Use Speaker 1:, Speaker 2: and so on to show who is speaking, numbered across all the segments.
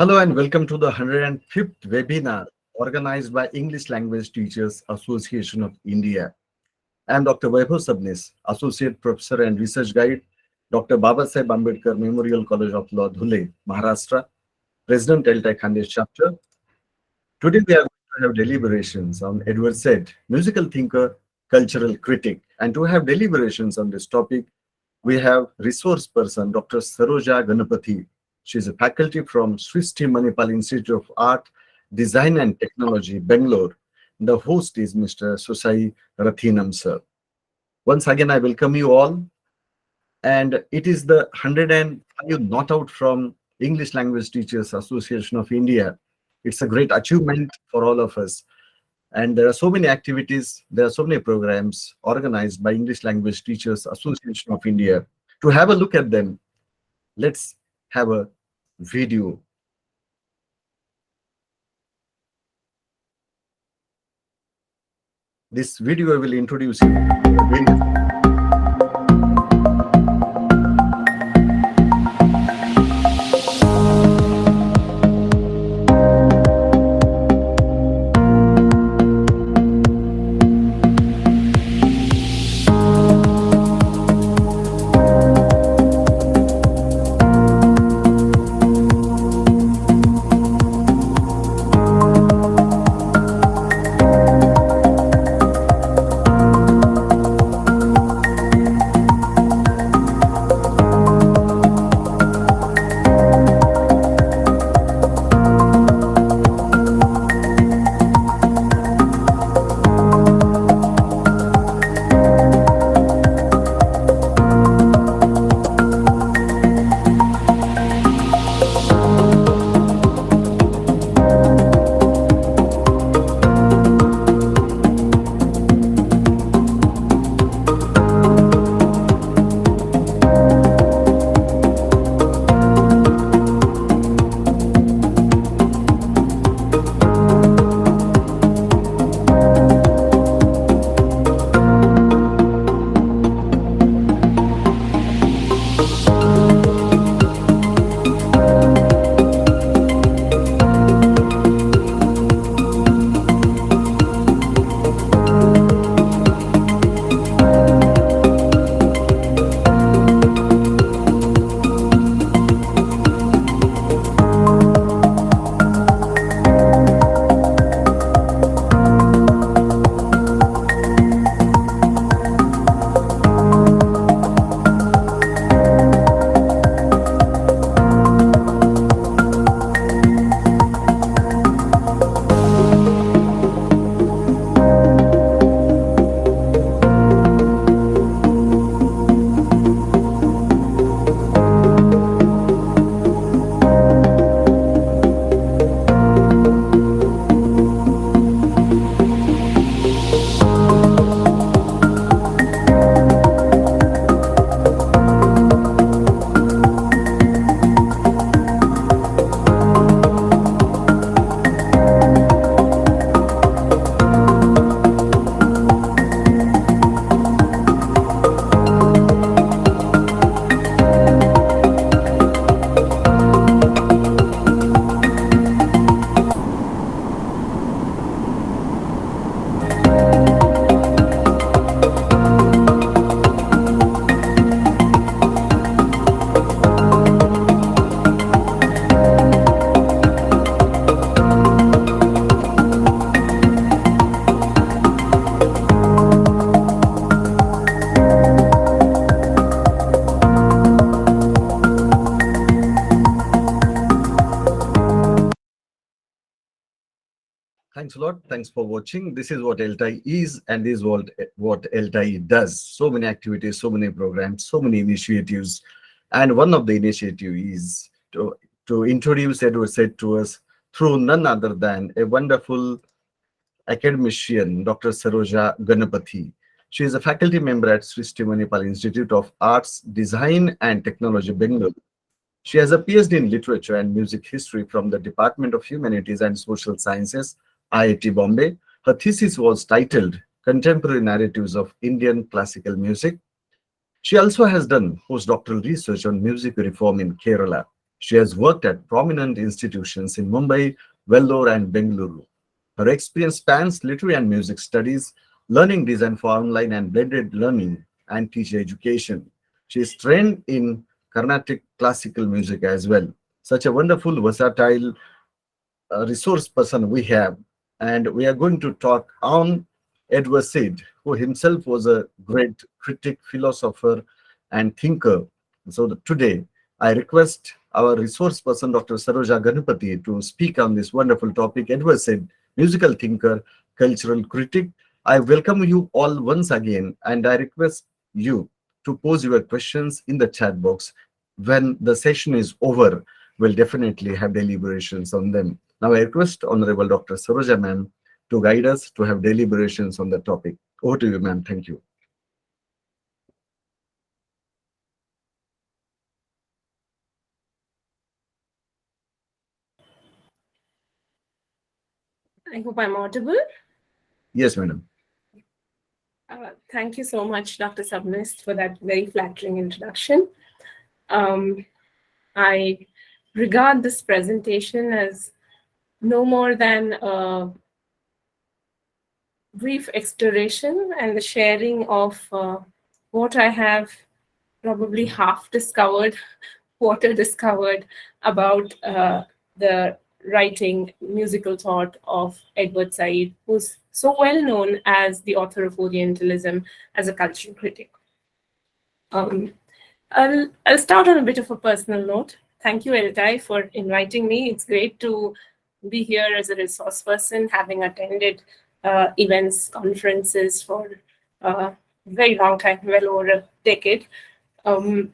Speaker 1: Hello and welcome to the 105th webinar organized by English Language Teachers Association of India. I am Dr. Vaibhav Sabnis, Associate Professor and Research Guide, Dr. Babasaheb Ambedkar Memorial College of Law, Dhule, Maharashtra, President ELTAI Khandesh Chapter. Today we are going to have deliberations on Edward Said, musical thinker, cultural critic. And to have deliberations on this topic, we have resource person, Dr. Saroja Ganapathy. She is a faculty from Srishti Manipal Institute of Art, Design and Technology, Bangalore. The host is Mr. Soosai Rathnam, sir. Once again, I welcome you all. And it is the 105 not out from English Language Teachers Association of India. It's a great achievement for all of us. And there are so many activities, there are so many programs organized by English Language Teachers Association of India. To have a look at them, let's have a video. This video will introduce you. Thanks a lot. Thanks for watching. This is what ELTAI is and this is what ELTAI does. So many activities, so many programs, so many initiatives. And one of the initiative is to introduce Edward Said to us through none other than a wonderful academician, Dr. Saroja Ganapathy. She is a faculty member at Srishti Manipal Institute of Arts, Design and Technology, Bangalore. She has a PhD in Literature and Music History from the Department of Humanities and Social Sciences, IIT Bombay. Her thesis was titled Contemporary Narratives of Indian Classical Music. She also has done postdoctoral research on music reform in Kerala. She has worked at prominent institutions in Mumbai, Vellore, and Bengaluru. Her experience spans literary and music studies, learning design for online and blended learning, and teacher education. She is trained in Carnatic classical music as well. Such a wonderful, versatile resource person we have. And we are going to talk on Edward Said, who himself was a great critic, philosopher, and thinker. So today, I request our resource person, Dr. Saroja Ganapathy, to speak on this wonderful topic. Edward Said, musical thinker, cultural critic. I welcome you all once again, and I request you to pose your questions in the chat box. When the session is over, we'll definitely have deliberations on them. Now, I request Honorable Dr. Saroja ma'am to guide us to have deliberations on the topic. Over to you, ma'am. Thank you.
Speaker 2: I hope I'm audible.
Speaker 1: Yes, madam.
Speaker 2: Thank you so much, Dr. Sabnis, for that very flattering introduction. I regard this presentation as no more than a brief exploration and the sharing of what I have probably half discovered, quarter discovered about the writing, musical thought of Edward Said, who's so well known as the author of Orientalism as a cultural critic. I'll start on a bit of a personal note. Thank you, ELTAI, for inviting me. It's great to be here as a resource person, having attended events, conferences for a very long time, well over a decade. Also,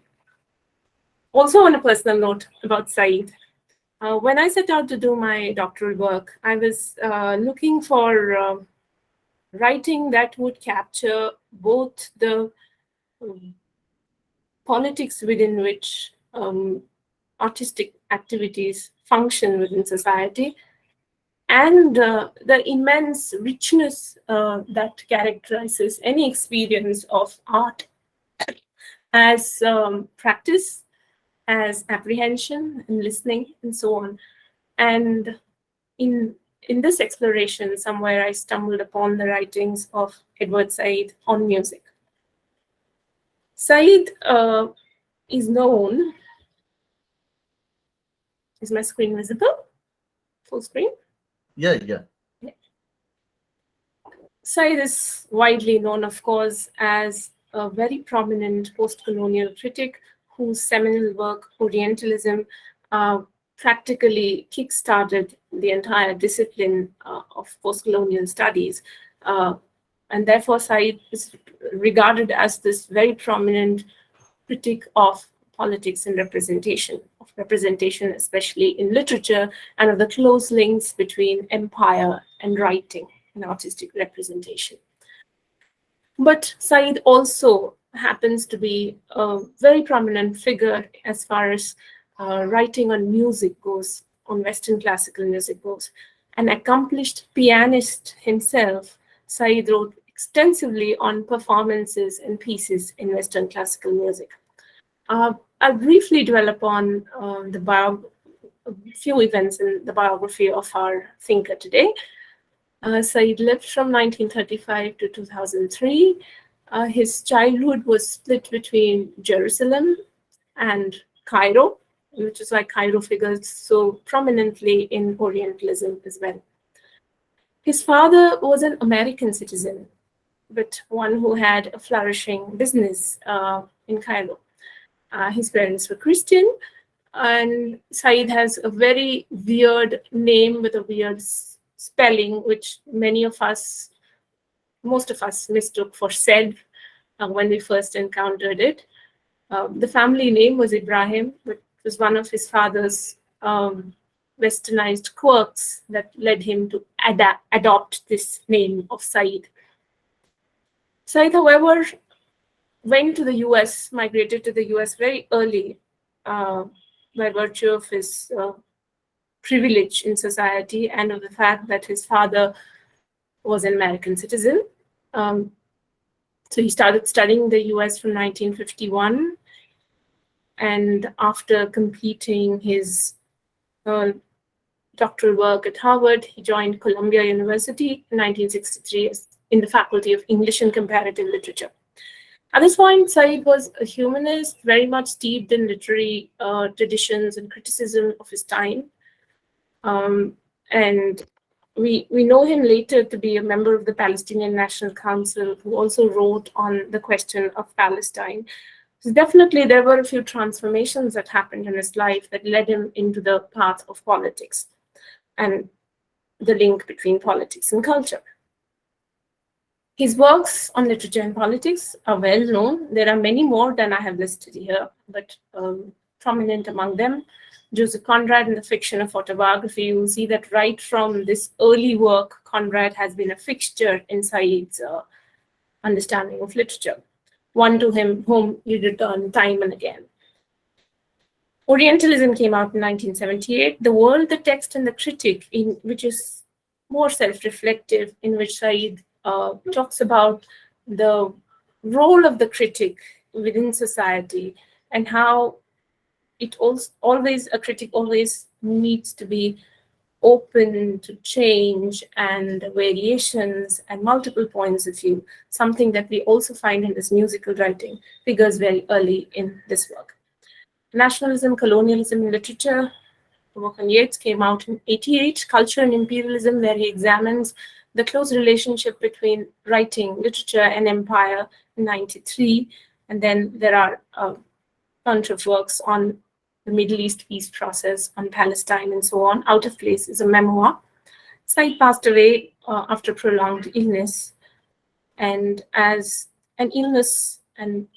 Speaker 2: on a personal note about Said, when I set out to do my doctoral work, I was looking for writing that would capture both the politics within which artistic activities function within society, and the immense richness that characterizes any experience of art as practice, as apprehension and listening, and so on. And in this exploration, somewhere I stumbled upon the writings of Edward Said on music. Said is known. Is my screen visible? Full screen?
Speaker 1: Yeah.
Speaker 2: Said is widely known, of course, as a very prominent post-colonial critic whose seminal work, Orientalism, practically kick-started the entire discipline of post-colonial studies. And therefore, Said is regarded as this very prominent critic of politics and representation, especially in literature, and of the close links between empire and writing and artistic representation. But Said also happens to be a very prominent figure as far as writing on music goes, on Western classical music goes. An accomplished pianist himself, Said wrote extensively on performances and pieces in Western classical music. I'll briefly dwell upon a few events in the biography of our thinker today. Said lived from 1935 to 2003. His childhood was split between Jerusalem and Cairo, which is why Cairo figures so prominently in Orientalism as well. His father was an American citizen, but one who had a flourishing business in Cairo. His parents were Christian, and Said has a very weird name with a weird spelling, which most of us mistook for Said when we first encountered it. The family name was Ibrahim, but it was one of his father's westernized quirks that led him to adopt this name of Said. Said, however, went to the US, migrated to the US very early by virtue of his privilege in society and of the fact that his father was an American citizen. So he started studying in the US from 1951. And after completing his doctoral work at Harvard, he joined Columbia University in 1963 in the Faculty of English and Comparative Literature. At this point, Said was a humanist, very much steeped in literary traditions and criticism of his time. And we know him later to be a member of the Palestinian National Council, who also wrote on the question of Palestine. So definitely, there were a few transformations that happened in his life that led him into the path of politics and the link between politics and culture. His works on literature and politics are well known. There are many more than I have listed here, but prominent among them, Joseph Conrad and the Fiction of Autobiography. You will see that right from this early work, Conrad has been a fixture in Said's understanding of literature, one to whom he returned time and again. Orientalism came out in 1978. The World, the Text, and the Critic, which is more self-reflective, in which Said talks about the role of the critic within society and how a critic always needs to be open to change and variations and multiple points of view, something that we also find in this musical writing figures very early in this work. Nationalism, Colonialism in Literature, the work on Yeats came out in 1988, Culture and Imperialism, where he examines the close relationship between writing, literature, and empire in 1993. And then there are a bunch of works on the Middle East peace process, on Palestine, and so on. Out of Place is a memoir. Said passed away after prolonged illness, and as an illness and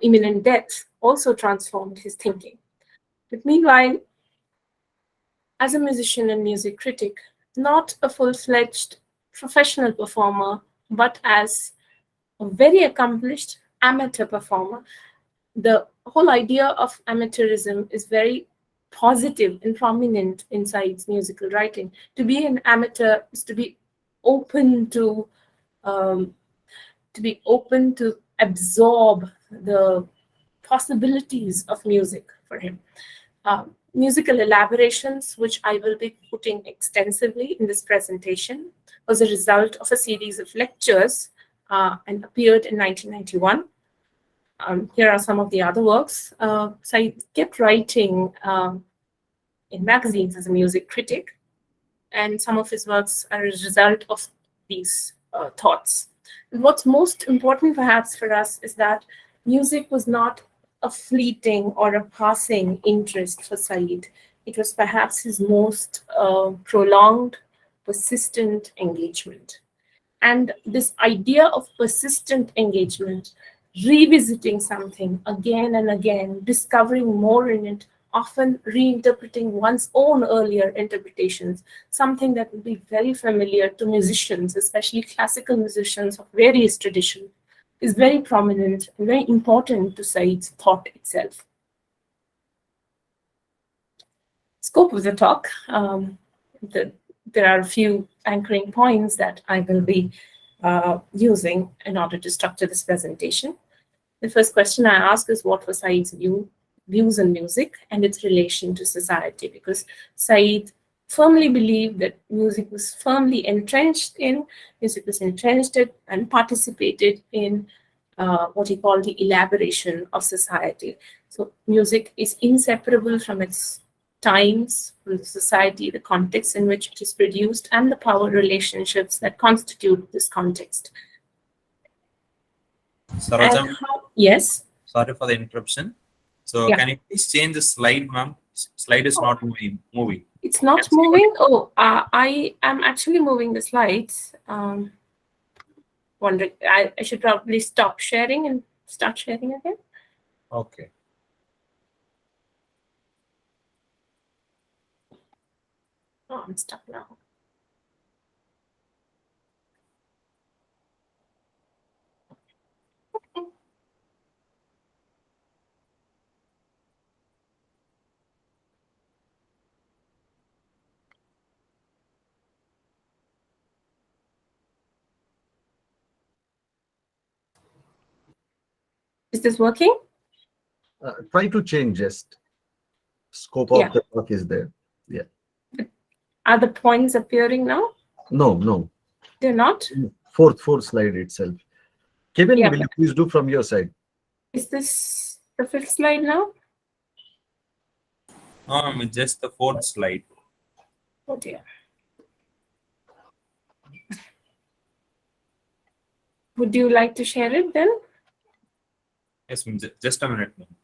Speaker 2: imminent death also transformed his thinking. But meanwhile, as a musician and music critic, not a full-fledged professional performer, but as a very accomplished amateur performer, the whole idea of amateurism is very positive and prominent inside musical writing. To be an amateur is to be open to absorb the possibilities of music for him. Musical elaborations, which I will be putting extensively in this presentation, was a result of a series of lectures and appeared in 1991. Here are some of the other works. Said kept writing in magazines as a music critic, and some of his works are a result of these thoughts. And what's most important perhaps for us is that music was not a fleeting or a passing interest for Said. It was perhaps his most prolonged, persistent engagement. And this idea of persistent engagement, revisiting something again and again, discovering more in it, often reinterpreting one's own earlier interpretations, something that will be very familiar to musicians, especially classical musicians of various traditions, is very prominent and very important to Said's thought itself. Scope of the talk. There are a few anchoring points that I will be using in order to structure this presentation. The first question I ask is, what was Said's views on music and its relation to society? Because Said firmly believed that music was entrenched in and participated in what he called the elaboration of society. So music is inseparable from its times, from the society, the context in which it is produced, and the power relationships that constitute this context.
Speaker 3: Saroja,
Speaker 2: yes?
Speaker 3: Sorry for the interruption. So can you please change the slide, ma'am? Slide is not moving.
Speaker 2: It's not moving? Oh, I am actually moving the slides. Wondering, I should probably stop sharing and start sharing again.
Speaker 3: Okay.
Speaker 2: Oh, I'm stuck now. Is this working?
Speaker 1: Try to change just. Scope
Speaker 2: Yeah.
Speaker 1: of the talk is there. Yeah.
Speaker 2: Are the points appearing now?
Speaker 1: No.
Speaker 2: They're not?
Speaker 1: Fourth slide itself. Kevin,
Speaker 2: Yeah.
Speaker 1: will you please do from your side?
Speaker 2: Is this the fifth slide now?
Speaker 3: No, ma'am, it's just the fourth slide.
Speaker 2: Oh dear. Would you like to share it then?
Speaker 3: Yes, ma'am, just a minute, ma'am.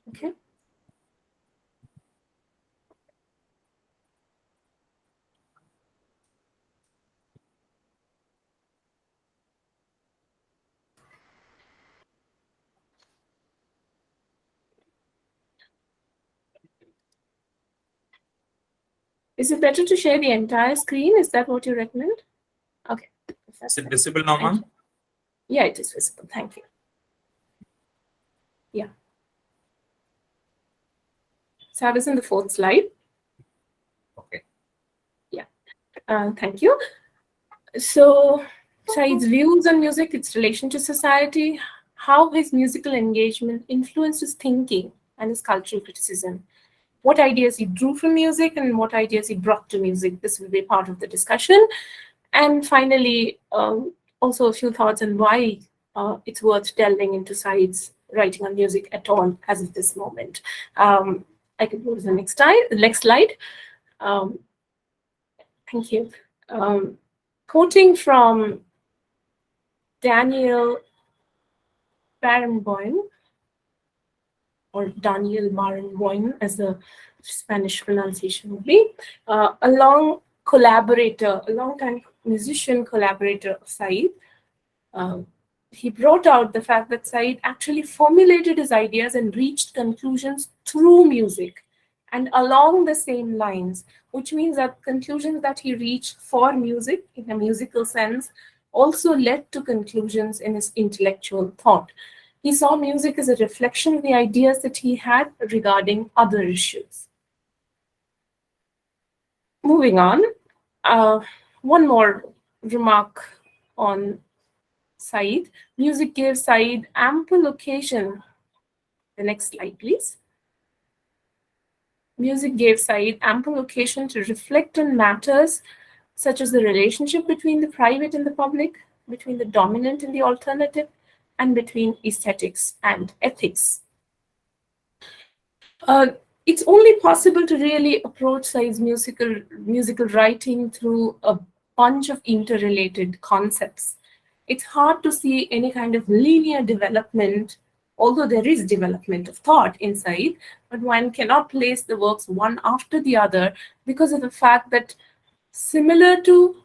Speaker 2: Okay. Is it better to share the entire screen? Is that what you recommend? Okay.
Speaker 3: Is it visible now,
Speaker 2: Thank
Speaker 3: ma'am?
Speaker 2: Yeah, it is visible. Thank you. Yeah. So I was in the fourth slide.
Speaker 3: Okay.
Speaker 2: Yeah. Thank you. So Said's views on music, its relation to society, how his musical engagement influenced his thinking and his cultural criticism, what ideas he drew from music and what ideas he brought to music. This will be part of the discussion. And finally, also a few thoughts on why it's worth delving into Said's writing on music at all as of this moment. I can go to the next slide. Thank you. Quoting from Daniel Barenboim, or Daniel Barenboim, as the Spanish pronunciation would be, a long-time musician collaborator of Said. He brought out the fact that Said actually formulated his ideas and reached conclusions through music and along the same lines, which means that conclusions that he reached for music, in a musical sense, also led to conclusions in his intellectual thought. He saw music as a reflection of the ideas that he had regarding other issues. Moving on, one more remark on Said. Music gave Said ample occasion. The next slide, please. Music gave Said ample occasion to reflect on matters such as the relationship between the private and the public, between the dominant and the alternative, and between aesthetics and ethics. It's only possible to really approach Said's musical writing through a bunch of interrelated concepts. It's hard to see any kind of linear development, although there is development of thought inside, but one cannot place the works one after the other because of the fact that, similar to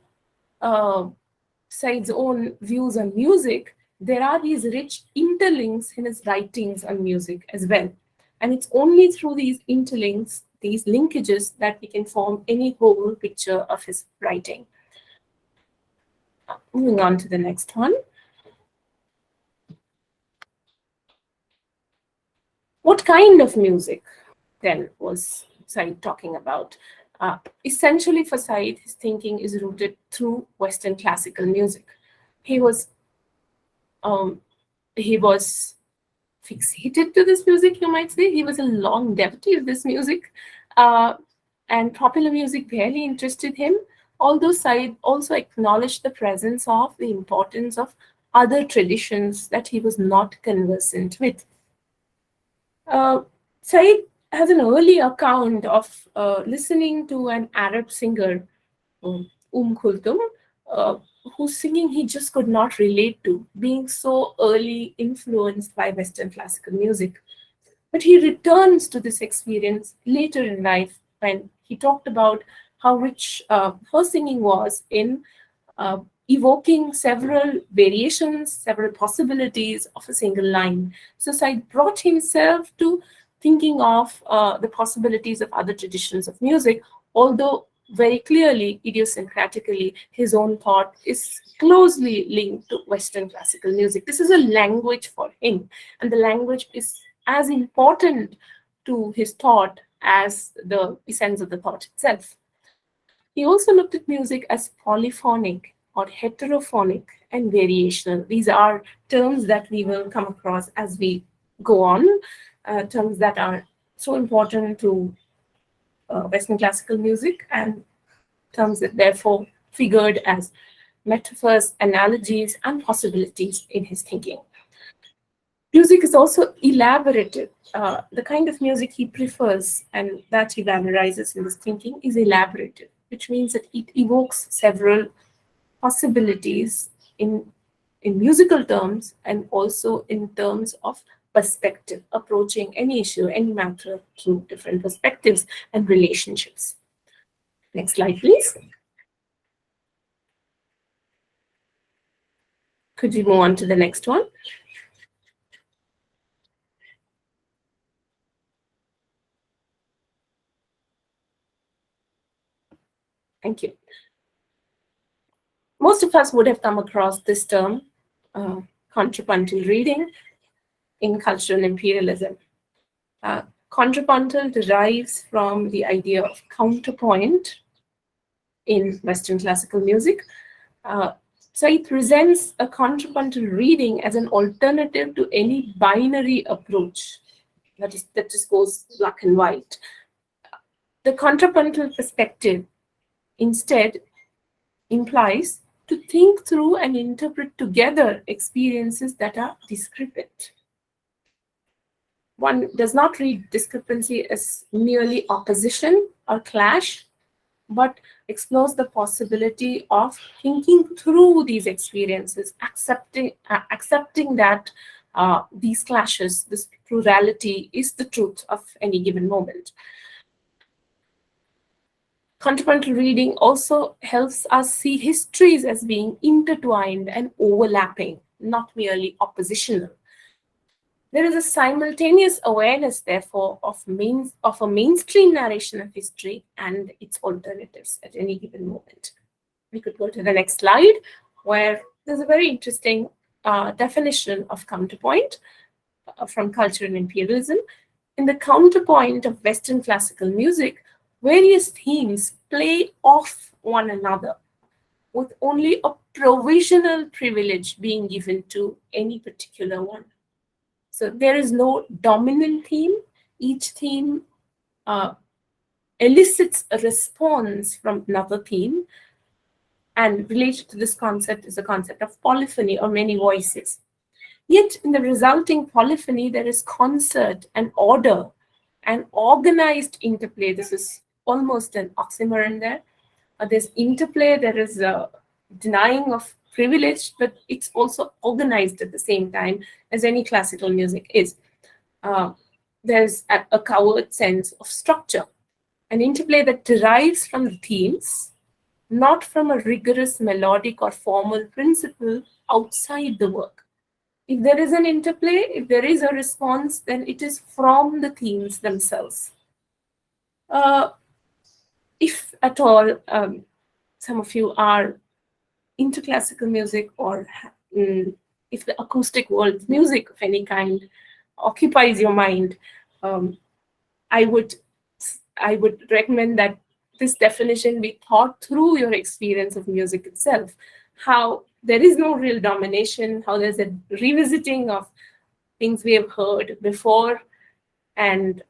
Speaker 2: Said's own views on music, there are these rich interlinks in his writings on music as well. And it's only through these interlinks, these linkages, that we can form any whole picture of his writing. Moving on to the next one. What kind of music then was Said talking about? Essentially for Said, his thinking is rooted through Western classical music. He was fixated to this music, you might say. He was a long devotee of this music, and popular music barely interested him, although Said also acknowledged the presence of the importance of other traditions that he was not conversant with. Said has an early account of listening to an Arab singer, Kulthum, whose singing he just could not relate to, being so early influenced by Western classical music. But he returns to this experience later in life when he talked about how rich her singing was in evoking several variations, several possibilities of a single line. So Said brought himself to thinking of the possibilities of other traditions of music, although very clearly, idiosyncratically, his own thought is closely linked to Western classical music. This is a language for him, and the language is as important to his thought as the essence of the thought itself. He also looked at music as polyphonic or heterophonic and variational. These are terms that we will come across as we go on, terms that are so important to Western classical music, and terms that therefore figured as metaphors, analogies, and possibilities in his thinking. Music is also elaborative. The kind of music he prefers and that he valorizes in his thinking is elaborative, which means that it evokes several possibilities in musical terms and also in terms of perspective, approaching any issue, any matter through different perspectives and relationships. Next slide, please. Could you move on to the next one? Thank you. Most of us would have come across this term, contrapuntal reading, in cultural imperialism. Contrapuntal derives from the idea of counterpoint in Western classical music. So it presents a contrapuntal reading as an alternative to any binary approach that just goes black and white. The contrapuntal perspective instead implies to think through and interpret together experiences that are discrepant. One does not read discrepancy as merely opposition or clash, but explores the possibility of thinking through these experiences, accepting that these clashes, this plurality is the truth of any given moment. Contrapuntal reading also helps us see histories as being intertwined and overlapping, not merely oppositional. There is a simultaneous awareness, therefore, of a mainstream narration of history and its alternatives at any given moment. We could go to the next slide, where there's a very interesting definition of counterpoint from Culture and Imperialism. In the counterpoint of Western classical music, various themes play off one another, with only a provisional privilege being given to any particular one. So there is no dominant theme. Each theme elicits a response from another theme. And related to this concept is the concept of polyphony, or many voices. Yet in the resulting polyphony, there is concert and order and organized interplay. This is almost an oxymoron there. There's interplay, there is a denying of privilege, but it's also organized at the same time as any classical music is. There's a covert sense of structure, an interplay that derives from the themes, not from a rigorous melodic or formal principle outside the work. If there is an interplay, if there is a response, then it is from the themes themselves. If at all some of you are into classical music, or if the acoustic world music of any kind occupies your mind, I would recommend that this definition be thought through your experience of music itself, how there is no real domination, how there's a revisiting of things we have heard before, and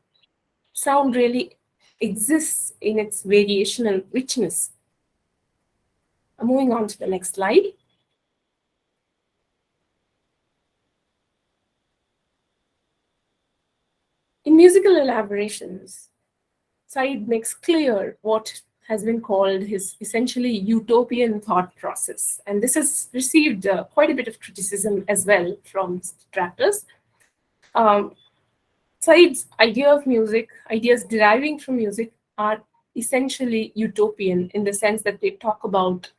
Speaker 2: sound really exists in its variational richness. Moving on to the next slide. In musical elaborations, Said makes clear what has been called his essentially utopian thought process. And this has received quite a bit of criticism as well from detractors. Said's idea of music, ideas deriving from music, are essentially utopian in the sense that they talk about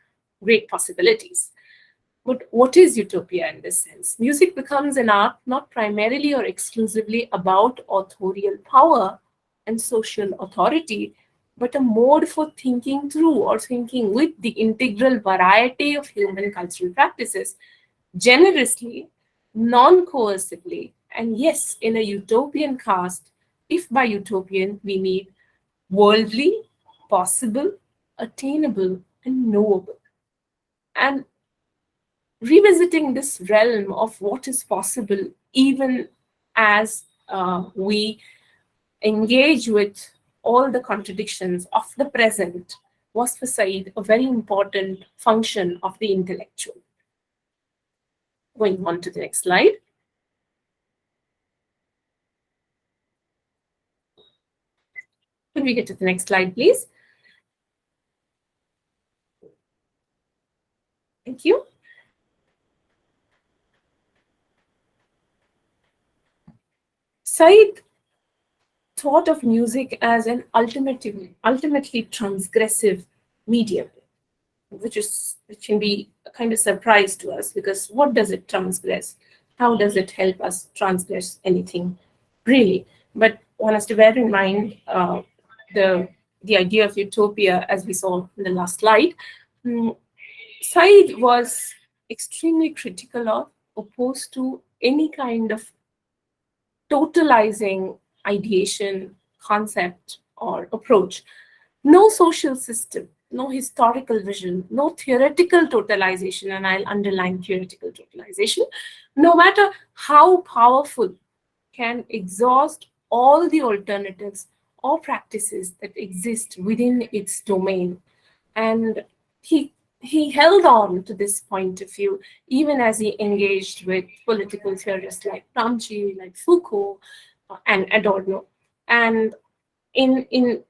Speaker 2: great possibilities. But what is utopia in this sense? Music becomes an art not primarily or exclusively about authorial power and social authority, but a mode for thinking through or thinking with the integral variety of human cultural practices, generously, non-coercively, and yes, in a utopian cast, if by utopian we mean worldly, possible, attainable, and knowable. And revisiting this realm of what is possible, even as we engage with all the contradictions of the present was for Said a very important function of the intellectual. Going on to the next slide. Could we get to the next slide, please? Thank you. Said thought of music as an ultimately transgressive medium, which can be a kind of surprise to us, because what does it transgress? How does it help us transgress anything, really? But one has to bear in mind the idea of utopia, as we saw in the last slide. Said was extremely critical of, opposed to any kind of totalizing ideation, concept, or approach. No social system, no historical vision, no theoretical totalization, and I'll underline theoretical totalization, no matter how powerful, can exhaust all the alternatives or practices that exist within its domain. And he held on to this point of view, even as he engaged with political theorists like Gramsci, like Foucault, and Adorno. And in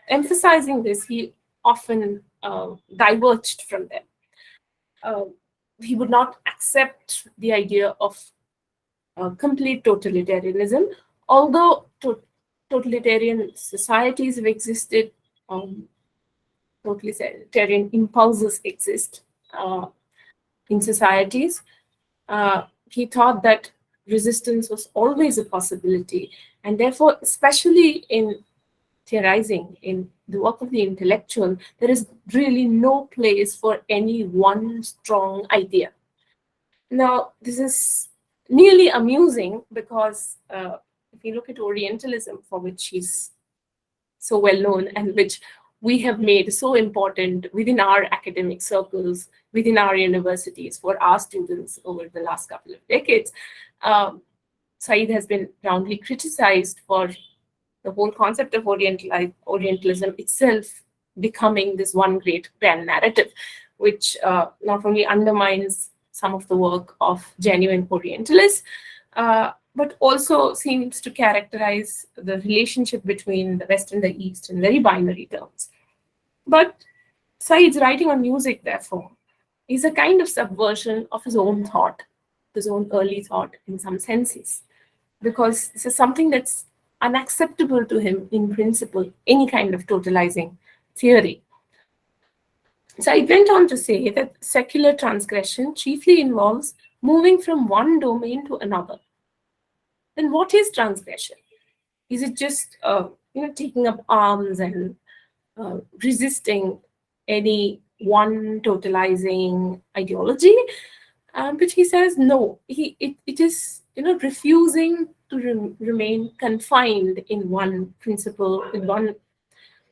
Speaker 2: emphasizing this, he often diverged from them. He would not accept the idea of complete totalitarianism, although totalitarian societies have existed, totalitarian impulses exist in societies. He thought that resistance was always a possibility, and therefore, especially in theorizing, in the work of the intellectual, there is really no place for any one strong idea. Now, this is nearly amusing because if you look at Orientalism, for which he's so well known and which we have made so important within our academic circles, within our universities, for our students over the last couple of decades, Said has been roundly criticized for the whole concept of Orientalism itself becoming this one great grand narrative, which not only undermines some of the work of genuine Orientalists, but also seems to characterize the relationship between the West and the East in very binary terms. But Said's writing on music, therefore, is a kind of subversion of his own thought, his own early thought in some senses, because this is something that's unacceptable to him in principle, any kind of totalizing theory. So I went on to say that secular transgression chiefly involves moving from one domain to another. Then what is transgression? Is it just taking up arms and resisting any one totalizing ideology? But he says no. It is refusing to remain confined in one principle, in one,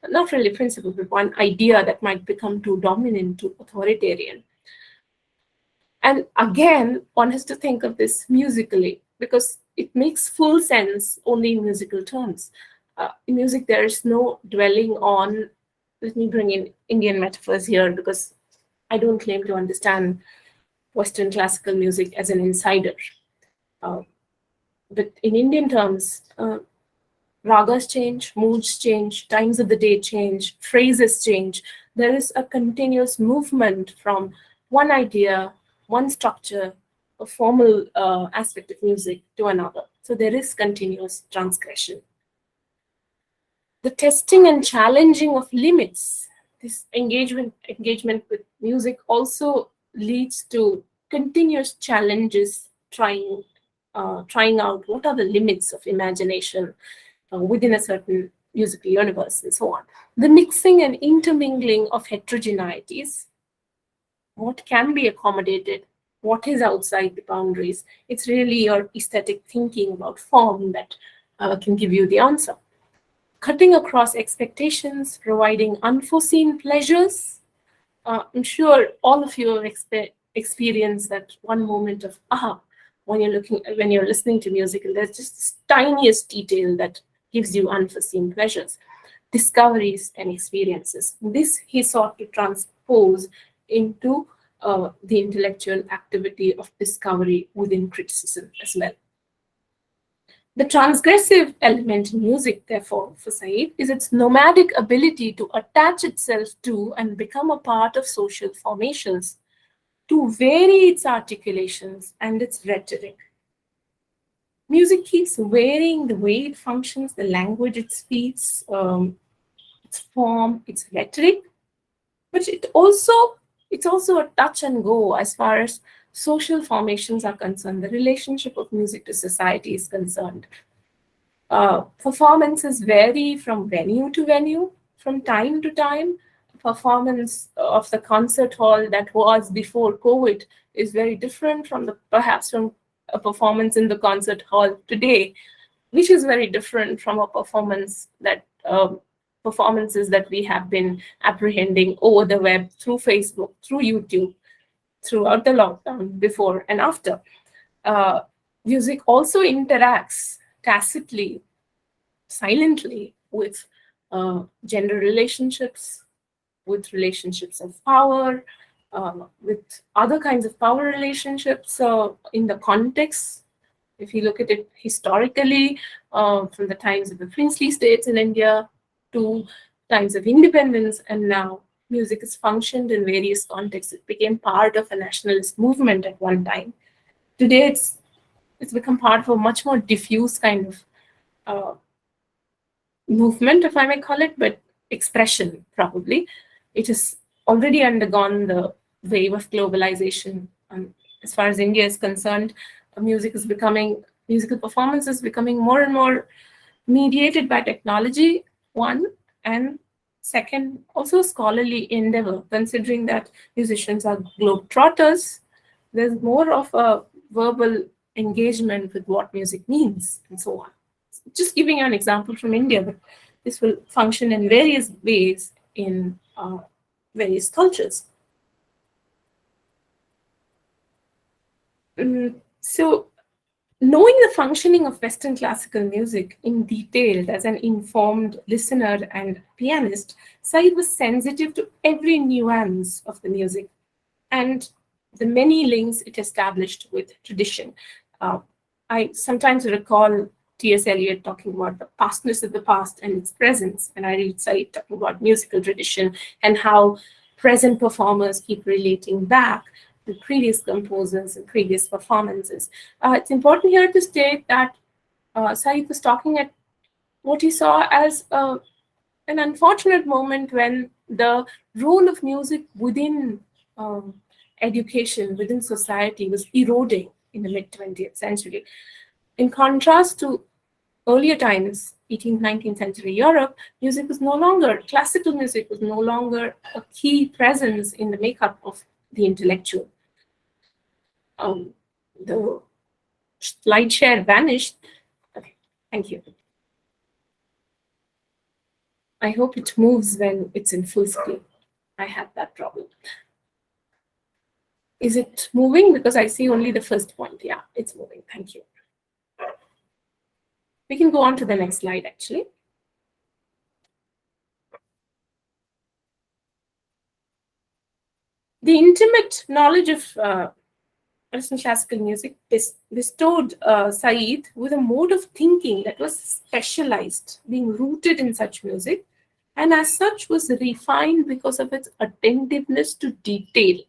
Speaker 2: not really principle, but one idea that might become too dominant, too authoritarian. And again, one has to think of this musically, because it makes full sense only in musical terms. In music, there is no dwelling on, let me bring in Indian metaphors here, because I don't claim to understand Western classical music as an insider. But in Indian terms, ragas change, moods change, times of the day change, phrases change. There is a continuous movement from one idea, one structure, a formal aspect of music to another. So there is continuous transgression. The testing and challenging of limits, this engagement with music also leads to continuous challenges, trying out what are the limits of imagination within a certain musical universe and so on. The mixing and intermingling of heterogeneities, what can be accommodated, what is outside the boundaries. It's really your aesthetic thinking about form that can give you the answer. Cutting across expectations, providing unforeseen pleasures. I'm sure all of you have experienced that one moment of, aha, when you're listening to music, and there's just this tiniest detail that gives you unforeseen pleasures, discoveries, and experiences. This he sought to transpose into the intellectual activity of discovery within criticism as well. The transgressive element in music, therefore, for Said, is its nomadic ability to attach itself to and become a part of social formations, to vary its articulations and its rhetoric. Music keeps varying the way it functions, the language it speaks, its form, its rhetoric, but it's also a touch and go as far as social formations are concerned, the relationship of music to society is concerned. Performances vary from venue to venue, from time to time. Performance of the concert hall that was before COVID is very different from perhaps from a performance in the concert hall today, which is very different from a performances that we have been apprehending over the web, through Facebook, through YouTube, throughout the lockdown, before and after. Music also interacts tacitly, silently, with gender relationships, with relationships of power, with other kinds of power relationships in the context. If you look at it historically, from the times of the princely states in India to times of independence, and now music has functioned in various contexts. It became part of a nationalist movement at one time. Today, it's become part of a much more diffuse kind of movement, if I may call it, but expression probably. It has already undergone the wave of globalization. As far as India is concerned, musical performance is becoming more and more mediated by technology, one, and second, also a scholarly endeavor, considering that musicians are globetrotters. There's more of a verbal engagement with what music means and so on. Just giving you an example from India, but this will function in various ways in various cultures. So, knowing the functioning of Western classical music in detail as an informed listener and pianist, Said was sensitive to every nuance of the music and the many links it established with tradition. I sometimes recall T.S. Eliot talking about the pastness of the past and its presence, and I read Said talking about musical tradition and how present performers keep relating back to previous composers and previous performances. It's important here to state that Said was talking at what he saw as an unfortunate moment when the role of music within education, within society, was eroding in the mid-20th century. In contrast to earlier times, 18th, 19th century Europe, classical music was no longer a key presence in the makeup of the intellectual. The slide share vanished. Okay, thank you. I hope it moves when it's in full screen. I have that problem. Is it moving? Because I see only the first point. Yeah, it's moving. Thank you. We can go on to the next slide, actually. The intimate knowledge of Western classical music bestowed Said with a mode of thinking that was specialized, being rooted in such music, and as such was refined because of its attentiveness to detail.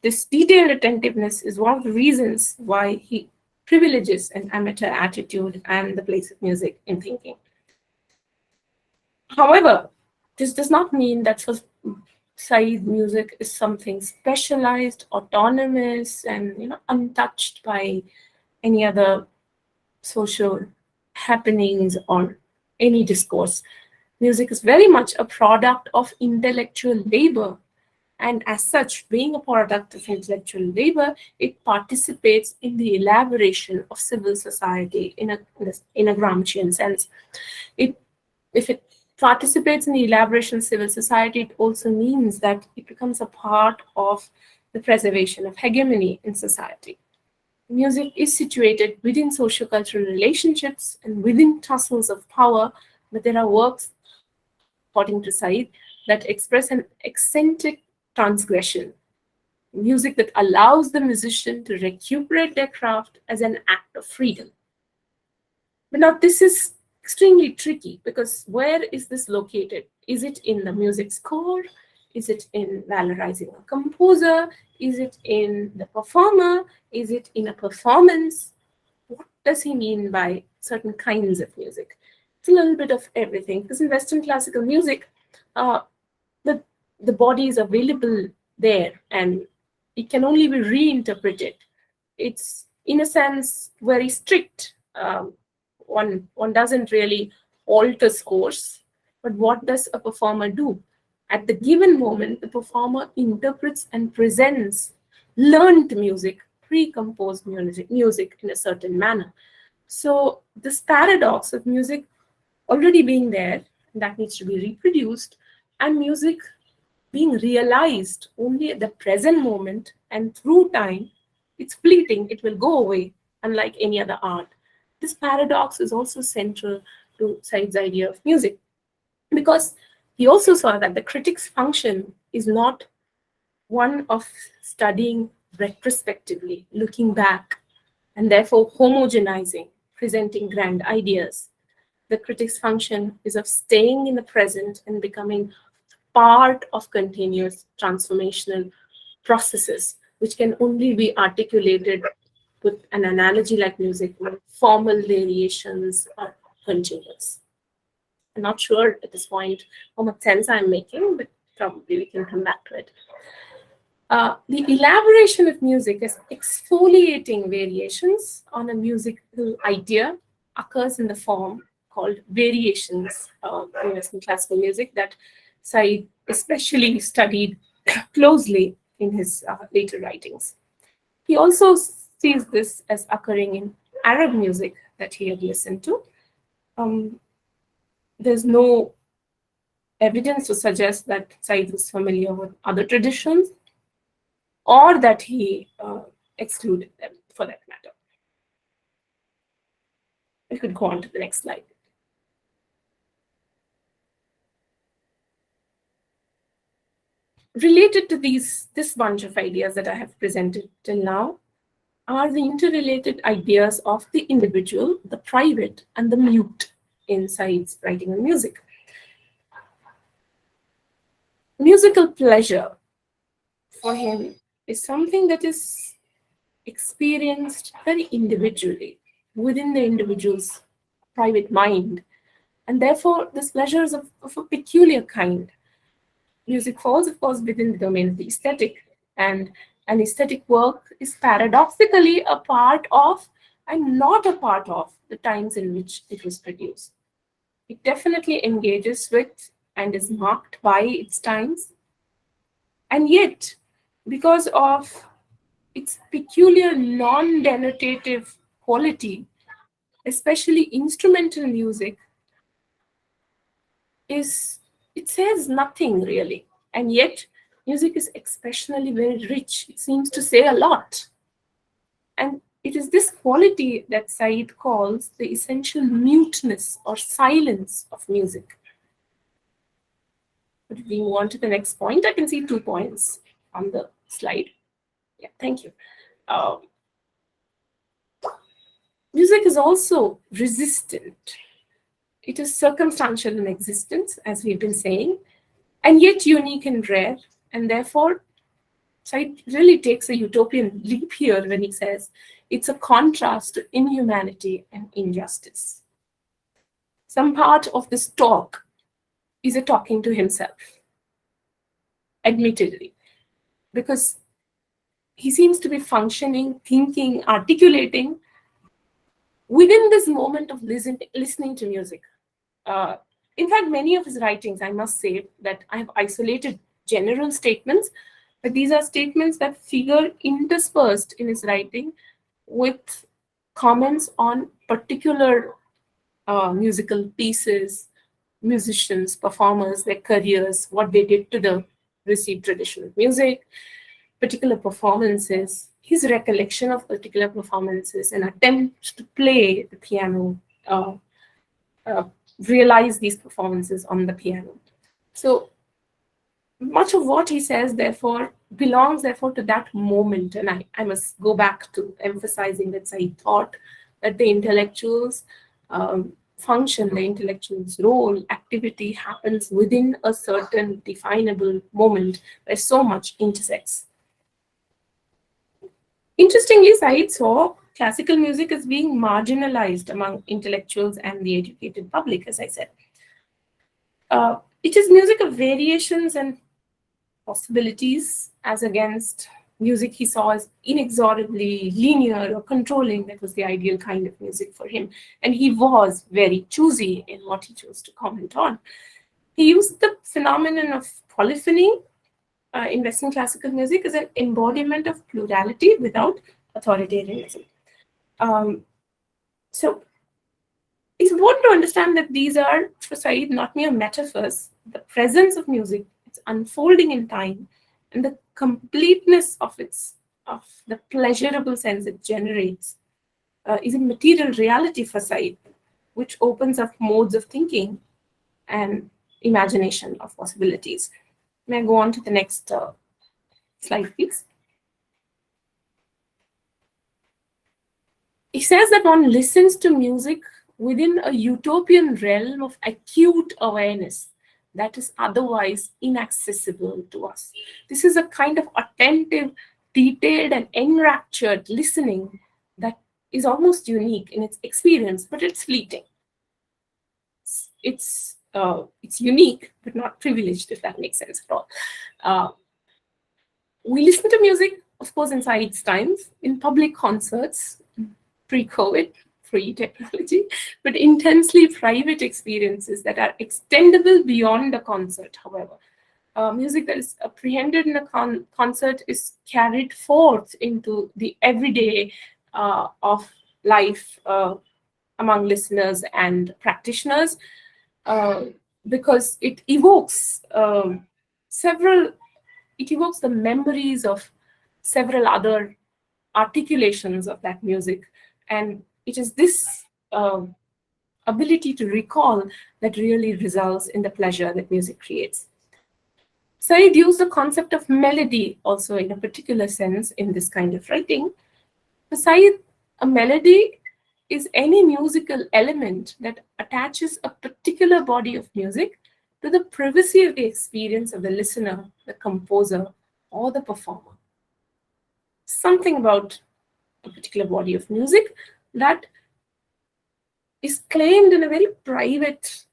Speaker 2: This detailed attentiveness is one of the reasons why he privileges an amateur attitude and the place of music in thinking. However, this does not mean that for Said music is something specialized, autonomous, and untouched by any other social happenings or any discourse. Music is very much a product of intellectual labor, and as such, being a product of intellectual labor, it participates in the elaboration of civil society in a Gramscian sense. If it participates in the elaboration of civil society, it also means that it becomes a part of the preservation of hegemony in society. Music is situated within sociocultural relationships and within tussles of power, but there are works, according to Said, that express an eccentric transgression. Music that allows the musician to recuperate their craft as an act of freedom. But now this is extremely tricky, because where is this located? Is it in the music score? Is it in valorizing a composer? Is it in the performer? Is it in a performance? What does he mean by certain kinds of music? It's a little bit of everything, because in Western classical music, the body is available there and it can only be reinterpreted. It's, in a sense, very strict. One doesn't really alter scores, but what does a performer do? At the given moment, the performer interprets and presents learned music, pre-composed music in a certain manner. So this paradox of music already being there, that needs to be reproduced, and music being realized only at the present moment, and through time, it's fleeting, it will go away, unlike any other art. This paradox is also central to Said's idea of music, because he also saw that the critic's function is not one of studying retrospectively, looking back, and therefore homogenizing, presenting grand ideas. The critic's function is of staying in the present and becoming part of continuous transformational processes, which can only be articulated with an analogy like music, where formal variations are continuous. I'm not sure at this point how much sense I'm making, but probably we can come back to it. The elaboration of music as exfoliating variations on a musical idea occurs in the form called variations in Western classical music that Said especially studied closely in his later writings. He also sees this as occurring in Arab music that he had listened to. There's no evidence to suggest that Said was familiar with other traditions, or that he excluded them, for that matter. We could go on to the next slide. Related to this bunch of ideas that I have presented till now are the interrelated ideas of the individual, the private, and the mute in Said's writing on music. Musical pleasure for him is something that is experienced very individually within the individual's private mind, and therefore this pleasure is of a peculiar kind. Music falls, of course, within the domain of the aesthetic, and an aesthetic work is paradoxically a part of and not a part of the times in which it was produced. It definitely engages with and is marked by its times, and yet, because of its peculiar non-denotative quality, especially instrumental music, it says nothing really, and yet music is expressionally very rich. It seems to say a lot, and it is this quality that Said calls the essential muteness or silence of music. But if we move on to the next point, I can see 2 points on the slide. Yeah, thank you. Music is also resistant. It is circumstantial in existence, as we've been saying, and yet unique and rare. And therefore, Said really takes a utopian leap here when he says it's a contrast to inhumanity and injustice. Some part of this talk is a talking to himself, admittedly, because he seems to be functioning, thinking, articulating within this moment of listening to music. In fact, many of his writings, I must say that I have isolated general statements, but these are statements that figure interspersed in his writing with comments on particular musical pieces, musicians, performers, their careers, what they did to the received tradition of music. particular performances, his recollection of particular performances, and attempt to play the piano, realize these performances on the piano. So much of what he says, therefore, belongs, therefore, to that moment. And I must go back to emphasizing that Said thought that the intellectuals function, the intellectual's role, activity happens within a certain definable moment where so much intersects. Interestingly, Said saw classical music as being marginalized among intellectuals and the educated public, as I said. It is music of variations and possibilities, as against music he saw as inexorably linear or controlling. That was the ideal kind of music for him. And he was very choosy in what he chose to comment on. He used the phenomenon of polyphony in Western classical music as an embodiment of plurality without authoritarianism. So it's important to understand that these are, for Said, not mere metaphors. The presence of music, its unfolding in time, and the completeness of the pleasurable sense it generates is a material reality for Said, which opens up modes of thinking and imagination of possibilities. May I go on to the next slide, please? He says that one listens to music within a utopian realm of acute awareness that is otherwise inaccessible to us. This is a kind of attentive, detailed, and enraptured listening that is almost unique in its experience, but it's fleeting. It's unique, but not privileged, if that makes sense at all. We listen to music, of course, in Said's times, in public concerts, pre-COVID, pre-technology, but intensely private experiences that are extendable beyond a concert, however. Music that is apprehended in a concert is carried forth into the everyday of life among listeners and practitioners because it evokes the memories of several other articulations of that music. And it is this ability to recall that really results in the pleasure that music creates. Said used the concept of melody also in a particular sense in this kind of writing. For Said, a melody is any musical element that attaches a particular body of music to the privacy of the experience of the listener, the composer, or the performer. Something about a particular body of music that is claimed in a very private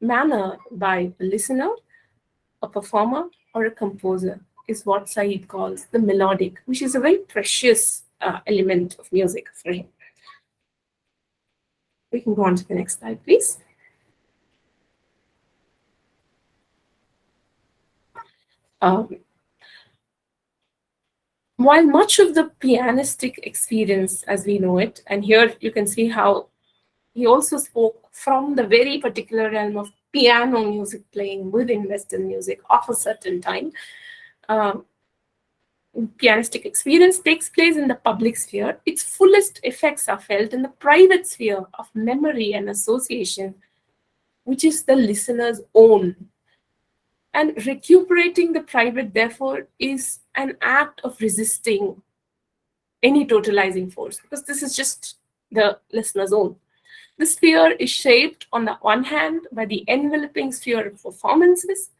Speaker 2: manner by a listener, a performer, or a composer is what Said calls the melodic, which is a very precious element of music for him. We can go on to the next slide, please. While much of the pianistic experience as we know it, and here you can see how he also spoke from the very particular realm of piano music playing within Western music of a certain time, pianistic experience takes place in the public sphere. Its fullest effects are felt in the private sphere of memory and association, which is the listener's own. And recuperating the private, therefore, is an act of resisting any totalizing force, because this is just the listener's own. The sphere is shaped, on the one hand, by the enveloping sphere of performances,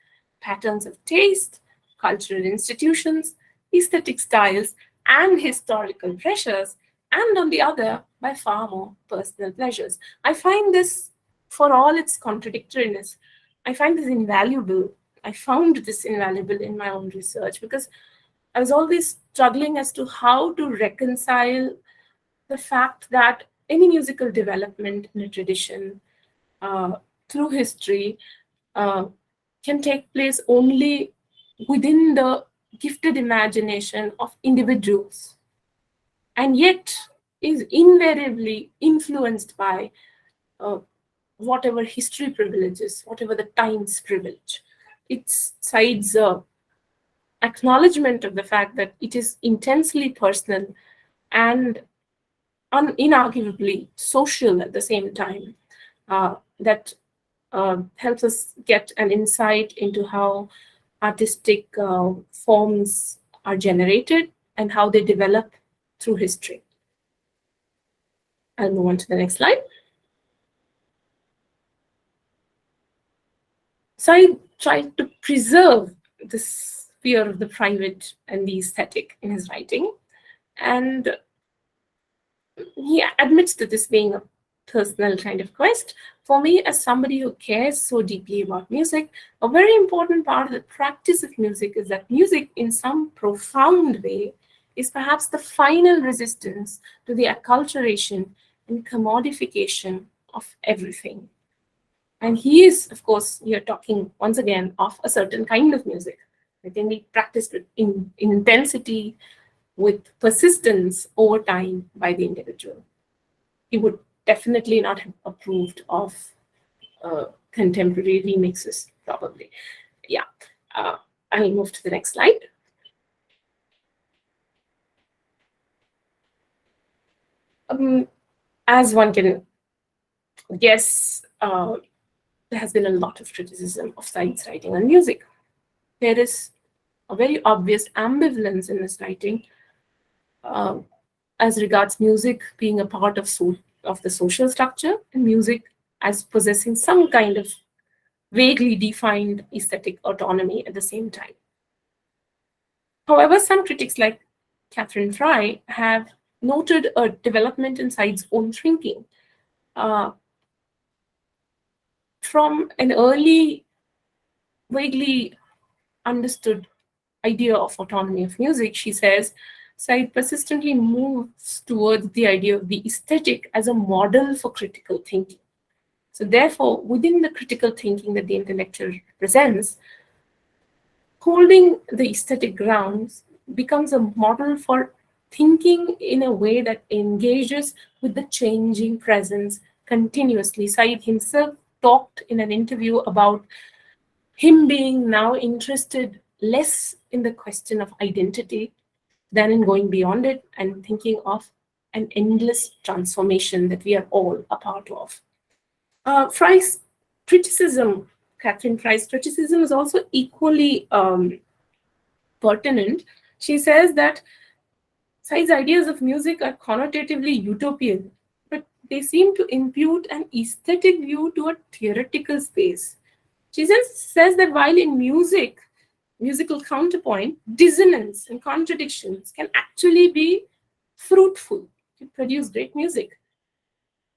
Speaker 2: patterns of taste, cultural institutions, aesthetic styles, and historical pressures, and on the other, by far more personal pleasures. I find this, for all its contradictoriness, I find this invaluable. I found this invaluable in my own research because I was always struggling as to how to reconcile the fact that any musical development in a tradition through history can take place only within the gifted imagination of individuals, and yet is invariably influenced by whatever history privileges, whatever the times privilege. It's Said's acknowledgement of the fact that it is intensely personal and inarguably social at the same time, that helps us get an insight into how artistic forms are generated and how they develop through history. I'll move on to the next slide. So I tried to preserve this sphere of the private and the aesthetic in his writing. And he admits to this being a personal kind of quest. For me, as somebody who cares so deeply about music, a very important part of the practice of music is that music, in some profound way, is perhaps the final resistance to the acculturation and commodification of everything. And he is, of course, you're talking once again of a certain kind of music that can be practiced in intensity, with persistence over time by the individual. He would definitely not have approved of contemporary remixes, probably. Yeah, I'll move to the next slide. As one can guess, there has been a lot of criticism of Said's writing on music. There is a very obvious ambivalence in his writing as regards music being a part of the social structure and music as possessing some kind of vaguely defined aesthetic autonomy at the same time. However, some critics like Catherine Fry have noted a development in Said's own thinking. From an early, vaguely understood idea of autonomy of music, she says, Said persistently moves towards the idea of the aesthetic as a model for critical thinking. So therefore, within the critical thinking that the intellectual presents, holding the aesthetic grounds becomes a model for thinking in a way that engages with the changing presence continuously. Said himself talked in an interview about him being now interested less in the question of identity than in going beyond it and thinking of an endless transformation that we are all a part of. Fry's criticism, Catherine Fry's criticism, is also equally pertinent. She says that Said's ideas of music are connotatively utopian, but they seem to impute an aesthetic view to a theoretical space. She says that while in musical counterpoint, dissonance and contradictions can actually be fruitful to produce great music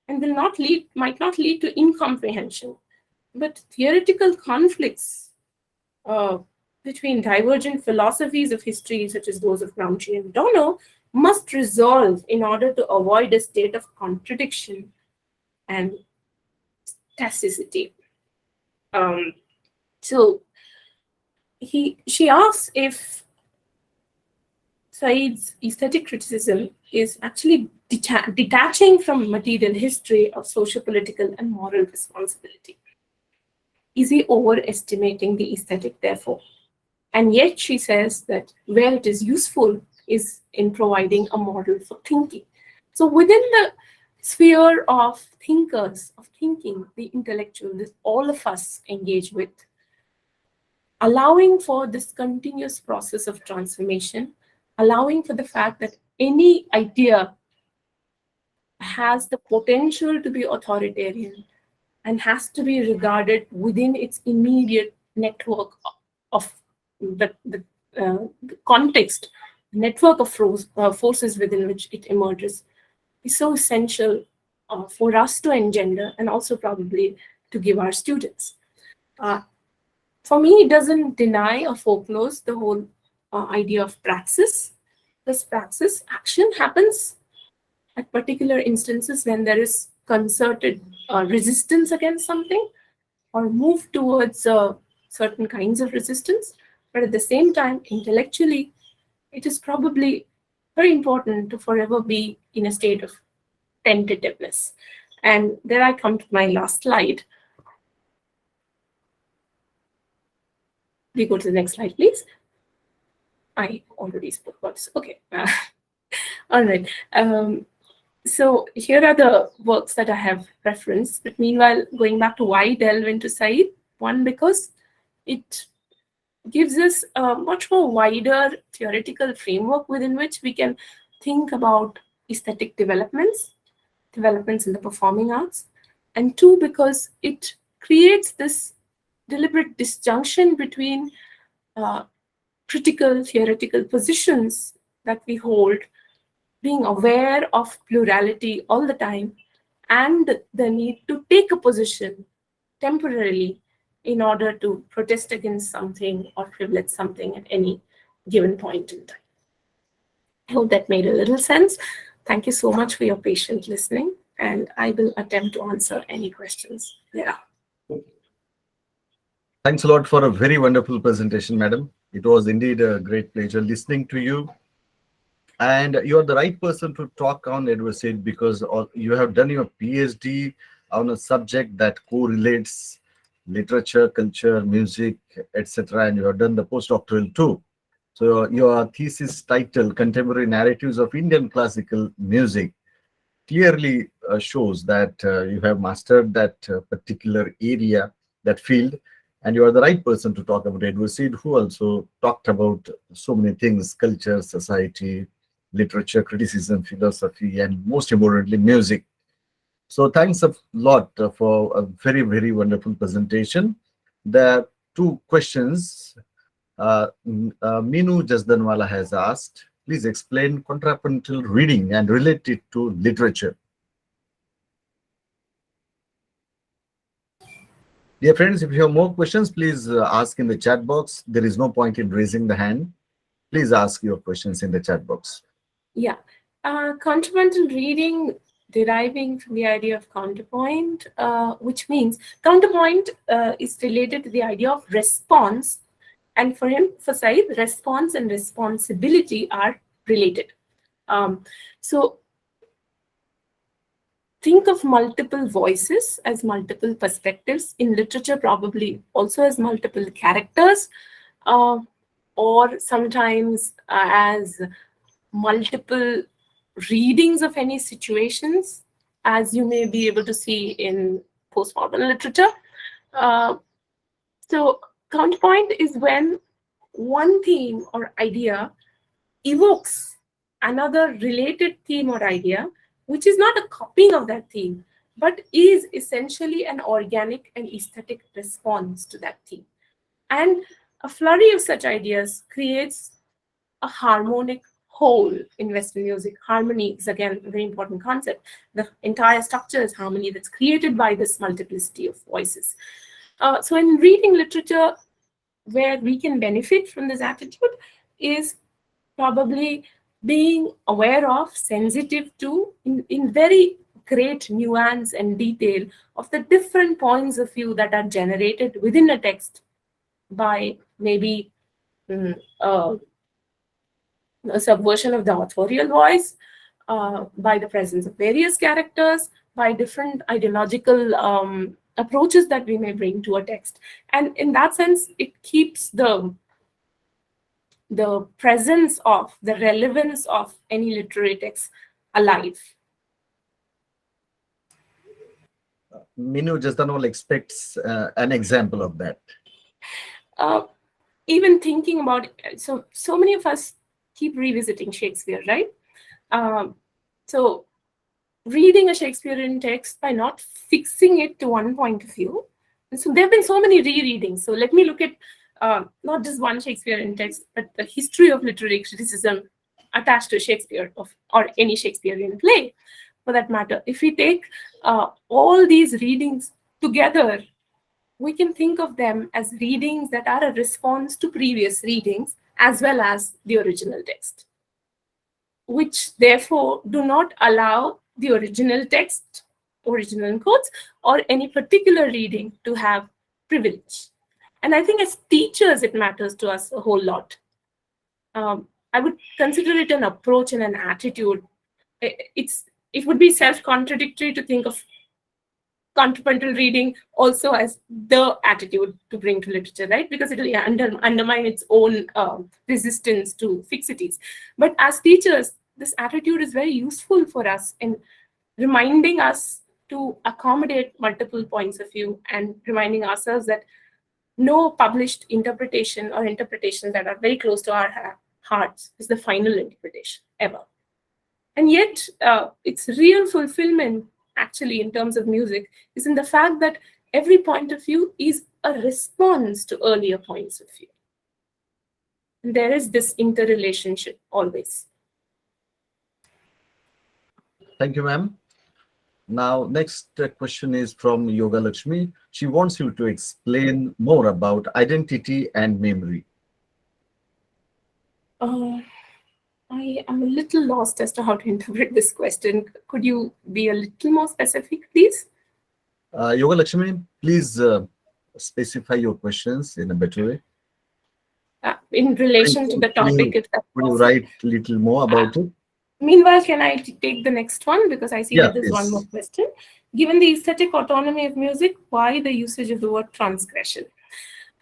Speaker 2: and might not lead to incomprehension. But theoretical conflicts between divergent philosophies of history, such as those of Gramsci and Adorno, must resolve in order to avoid a state of contradiction and tacitity. So she asks if Said's aesthetic criticism is actually detaching from material history of socio-political and moral responsibility. Is he overestimating the aesthetic, therefore? And yet she says that where it is useful is in providing a model for thinking. So within the sphere of thinkers, of thinking, the intellectual, that all of us engage with, allowing for this continuous process of transformation, allowing for the fact that any idea has the potential to be authoritarian and has to be regarded within its immediate network of the context, network of forces within which it emerges, is so essential for us to engender and also probably to give our students. For me, it doesn't deny or foreclose the whole idea of praxis. This praxis action happens at particular instances when there is concerted resistance against something or move towards certain kinds of resistance. But at the same time, intellectually, it is probably very important to forever be in a state of tentativeness. And there I come to my last slide. We go to the next slide, please. I already spoke about this. Okay. All right. So here are the works that I have referenced. But meanwhile, going back to why delve into Said, one, because it gives us a much more wider theoretical framework within which we can think about aesthetic developments in the performing arts. And two, because it creates this deliberate disjunction between critical theoretical positions that we hold, being aware of plurality all the time, and the need to take a position temporarily in order to protest against something or privilege something at any given point in time. I hope that made a little sense. Thank you so much for your patient listening, and I will attempt to answer any questions there are.
Speaker 1: Thanks a lot for a very wonderful presentation, madam. It was indeed a great pleasure listening to you. And you are the right person to talk on advocacy because you have done your PhD on a subject that correlates literature, culture, music, etc. And you have done the postdoctoral too. So your thesis title, Contemporary Narratives of Indian Classical Music, clearly shows that you have mastered that particular area, that field, and you are the right person to talk about. Edward Seed, who also talked about so many things: culture, society, literature, criticism, philosophy, and most importantly, music. So thanks a lot for a very, very wonderful presentation. There are two questions Minu Jasdanwala has asked. Please explain contrapuntal reading and relate it to literature. Dear friends, if you have more questions, please ask in the chat box. There is no point in raising the hand. Please ask your questions in the chat box.
Speaker 2: Yeah. Contrapuntal reading deriving from the idea of counterpoint, which means counterpoint is related to the idea of response. And for him, for Said, response and responsibility are related. So think of multiple voices as multiple perspectives. In literature, probably also as multiple characters, or sometimes as multiple readings of any situations, as you may be able to see in postmodern literature. So counterpoint is when one theme or idea evokes another related theme or idea, which is not a copying of that theme, but is essentially an organic and aesthetic response to that theme. And a flurry of such ideas creates a harmonic whole in Western music. Harmony is, again, a very important concept. The entire structure is harmony that's created by this multiplicity of voices. So in reading literature, where we can benefit from this attitude is probably being aware of, sensitive to, in very great nuance and detail of the different points of view that are generated within a text by maybe a subversion of the authorial voice, by the presence of various characters, by different ideological approaches that we may bring to a text. And in that sense, it keeps the presence of, the relevance of any literary text alive.
Speaker 1: Minu Jasdanwala expects an example of that.
Speaker 2: Even thinking about it, so many of us keep revisiting Shakespeare, right? So reading a Shakespearean text by not fixing it to one point of view. And so there have been so many rereadings. So let me look at not just one Shakespearean text, but the history of literary criticism attached to Shakespeare or any Shakespearean play, for that matter. If we take all these readings together, we can think of them as readings that are a response to previous readings as well as the original text, which therefore do not allow the original text, original in quotes, or any particular reading to have privilege. And I think as teachers, it matters to us a whole lot. I would consider it an approach and an attitude. It would be self-contradictory to think of contrapuntal reading also has the attitude to bring to literature, right? Because it will undermine its own resistance to fixities. But as teachers, this attitude is very useful for us in reminding us to accommodate multiple points of view and reminding ourselves that no published interpretation or interpretations that are very close to our hearts is the final interpretation ever. And yet, its real fulfillment, actually, in terms of music, is in the fact that every point of view is a response to earlier points of view. And there is this interrelationship always.
Speaker 1: Thank you, ma'am. Now, next question is from Yoga Lakshmi. She wants you to explain more about identity and memory.
Speaker 2: I am a little lost as to how to interpret this question. Could you be a little more specific, please?
Speaker 1: Yoga Lakshmi, please specify your questions in a better way.
Speaker 2: In relation to the topic, if that's
Speaker 1: Would you
Speaker 2: possible.
Speaker 1: write a little more about it?
Speaker 2: Meanwhile, can I take the next one? Because I see
Speaker 1: Yeah,
Speaker 2: that there's one
Speaker 1: please.
Speaker 2: more question. Given the aesthetic autonomy of music, why the usage of the word transgression?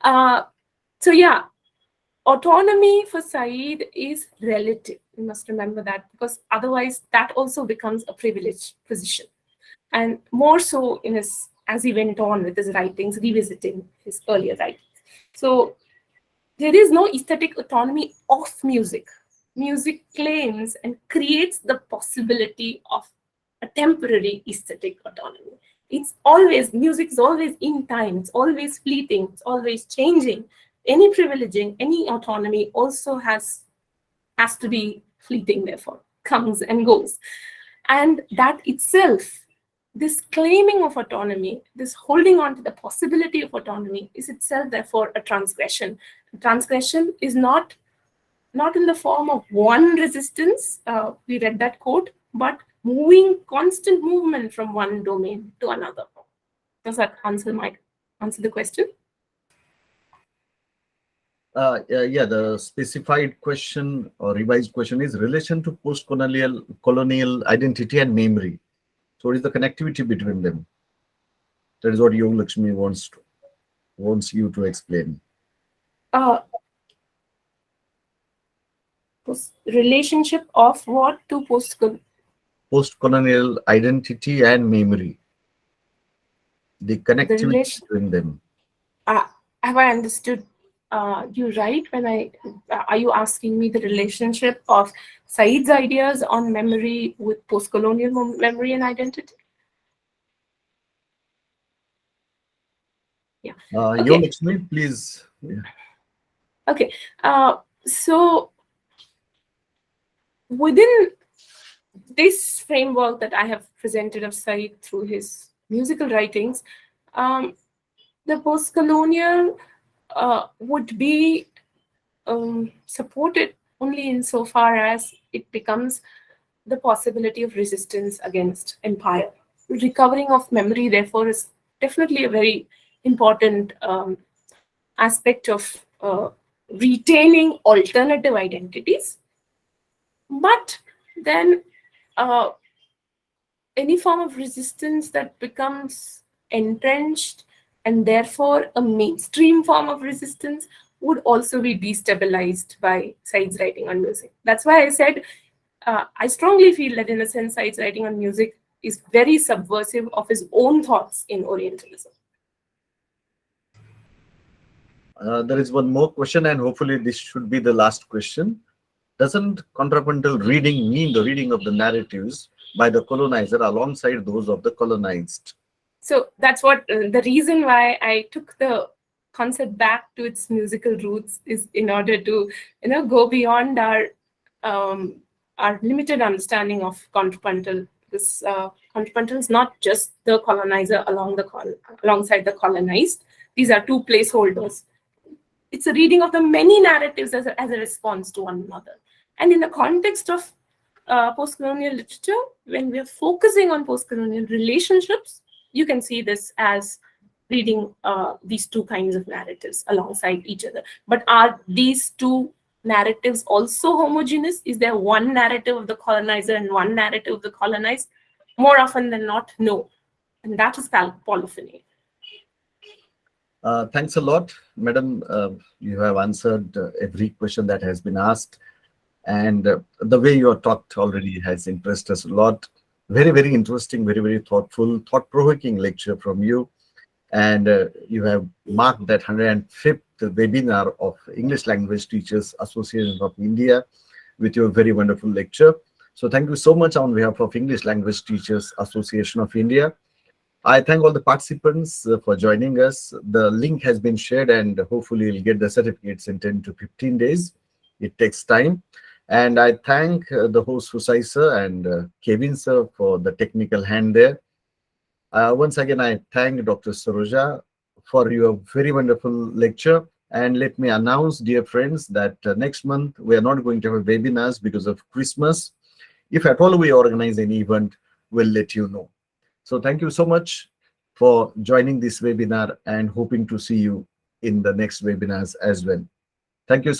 Speaker 2: So yeah, autonomy for Said is relative. You must remember that, because otherwise that also becomes a privileged position. And more so in his, as he went on with his writings, revisiting his earlier writings. So there is no aesthetic autonomy of music. Music claims and creates the possibility of a temporary aesthetic autonomy. It's always, music is always in time, it's always fleeting, it's always changing. Any privileging, any autonomy also has to be fleeting, therefore, comes and goes. And that itself, this claiming of autonomy, this holding on to the possibility of autonomy is itself, therefore, a transgression. Transgression is not in the form of one resistance, we read that quote, but constant movement from one domain to another. Does that answer the question?
Speaker 1: Yeah, the specified question or revised question is relation to post-colonial identity and memory. So what is the connectivity between them? That is what Yoga Lakshmi wants you to explain.
Speaker 2: Relationship of what to
Speaker 1: post-colonial identity and memory. The connectivity between them.
Speaker 2: Have I understood you right when are you asking me the relationship of Said's ideas on memory with post-colonial memory and identity? Yeah. Okay.
Speaker 1: Yoga Lakshmi, please. Yeah.
Speaker 2: Okay. So within this framework that I have presented of Said through his musical writings, the post-colonial would be supported only insofar as it becomes the possibility of resistance against empire. Recovering of memory, therefore, is definitely a very important aspect of retaining alternative identities. But then any form of resistance that becomes entrenched and therefore a mainstream form of resistance would also be destabilized by Said's writing on music. That's why I said I strongly feel that in a sense Said's writing on music is very subversive of his own thoughts in Orientalism.
Speaker 1: There is one more question, and hopefully this should be the last question. Doesn't contrapuntal reading mean the reading of the narratives by the colonizer alongside those of the colonized?
Speaker 2: So that's what the reason why I took the concept back to its musical roots is in order to go beyond our limited understanding of contrapuntal. This contrapuntal is not just the colonizer alongside the colonized. These are two placeholders. It's a reading of the many narratives as a response to one another. And in the context of post-colonial literature, when we're focusing on post-colonial relationships, you can see this as reading these two kinds of narratives alongside each other. But are these two narratives also homogeneous? Is there one narrative of the colonizer and one narrative of the colonized? More often than not, no. And that is polyphony.
Speaker 1: Thanks a lot, Madam. You have answered every question that has been asked. And the way you are talked already has impressed us a lot. Very, very interesting, very, very thoughtful, thought-provoking lecture from you. And you have marked that 105th webinar of English Language Teachers Association of India with your very wonderful lecture. So thank you so much on behalf of English Language Teachers Association of India. I thank all the participants for joining us. The link has been shared, and hopefully you'll get the certificates in 10 to 15 days. It takes time. And I thank the host Soosai sir and Kevin sir for the technical hand there. Once again, I thank Dr. Saroja for your very wonderful lecture. And let me announce, dear friends, that next month we are not going to have webinars because of Christmas. If at all we organize any event, we'll let you know. So thank you so much for joining this webinar and hoping to see you in the next webinars as well. Thank you so much.